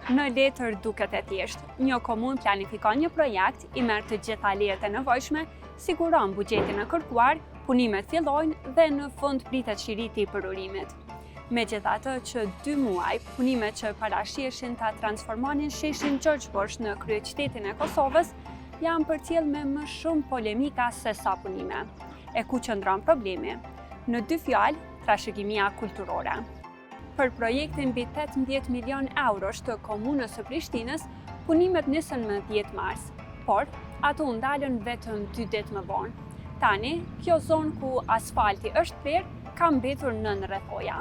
Në letër duket e thjeshtë. Një komunë planifikon një projekt, i merr të gjitha lejet e nevojshme, siguron buxhetin e kërkuar, punimet fillojnë dhe në fund pritet shiriti i përurimit. Megjithatë që 2 muaj, punimet që parashiheshin ta transformonin sheshin Gjergj Bush në kryeqytetin e Kosovës, janë përcjell me më shumë polemika se sa punime. E ku qëndron problemi? Në 2 fjalë, trashëgimia kulturore. Për projektin mbi 18 milion eurosh të komunës së Prishtinës, punimet nisën më 10 mars, por ato u ndalën vetëm 2 ditë më vonë. Tani, kjo zonë ku asfalti është prerë, ka mbetur nën rrethoja.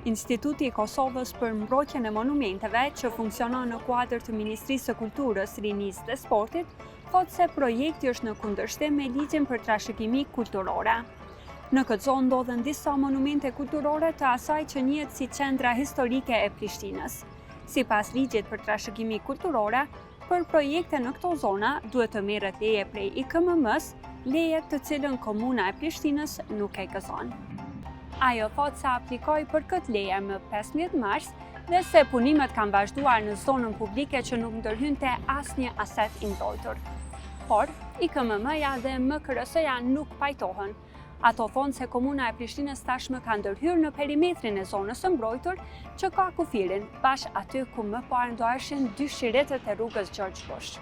Instituti i Kosovës për mbrojtjen e monumenteve, që funksionon në kuadër të Ministrisë së Kulturës, Rinisë dhe Sportit, thotë se projekti është në kundërshtim me ligjin për trashëgimi kulturore. Në këtë zonë ndodhen disa monumente kulturore të asaj që njihet si qendra historike e Prishtinës. Sipas ligjit për trashëgimi kulturore, për projekte në këto zona duhet të merret leje prej IKMM-s, leje të cilën komuna e Prishtinës nuk e gëzon. Ajo thotë se aplikoi për këtë leje më 15 mars dhe se punimet kanë vazhduar në zonën publike që nuk ndërhynte asnjë aset i mbrojtur. Por, IKMM-ja dhe MKRS-ja nuk pajtohen. Ato thonë se komuna e Prishtinës tashmë ka ndërhyrë në perimetrin e zonës së mbrojtur që ka kufirin, bashkë aty ku më parë ndoheshin 2 shiretet e rrugës Gjergj Bush.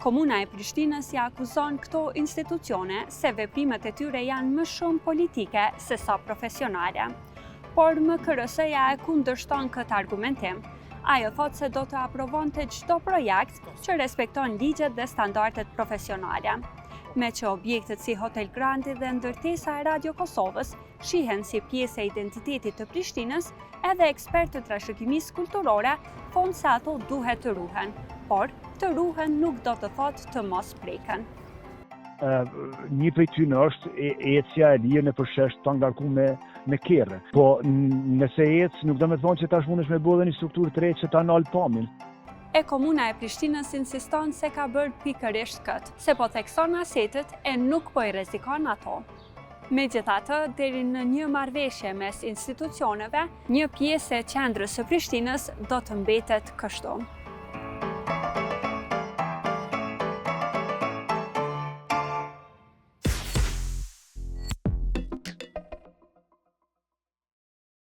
Komuna e Prishtinës ja akuzon këto institucione se veprimet e tyre janë më shumë politike se sa profesionale. Por MKRS-ja e kundërshton këtë argumentim. Ajo thotë se do të aprovonte çdo projekt që respekton ligjet dhe standardet profesionale. Me që objektet si Hotel Grandi dhe ndërtesa e Radio Kosovës shihen si pjesë e identitetit të Prishtinës, edhe ekspertë të trashëgimisë kulturore thonë se ato duhet të ruhen, por të ruhen nuk do të thotë të mos preken. Një prej tyre është ecja e lirë në përshesh të ngarkuar me kerre. Po nëse ec nuk do të thonë që tash mundesh me bëu një strukturë të re që ta nal pamjen. E komuna e Prishtinës insiston se ka bërë pikërisht këtë, se po thekson asetet e nuk po i rrezikon ato. Megjithatë, deri në një marrëveshje mes institucioneve, një pjesë e qendrës së Prishtinës do të mbetet kështu.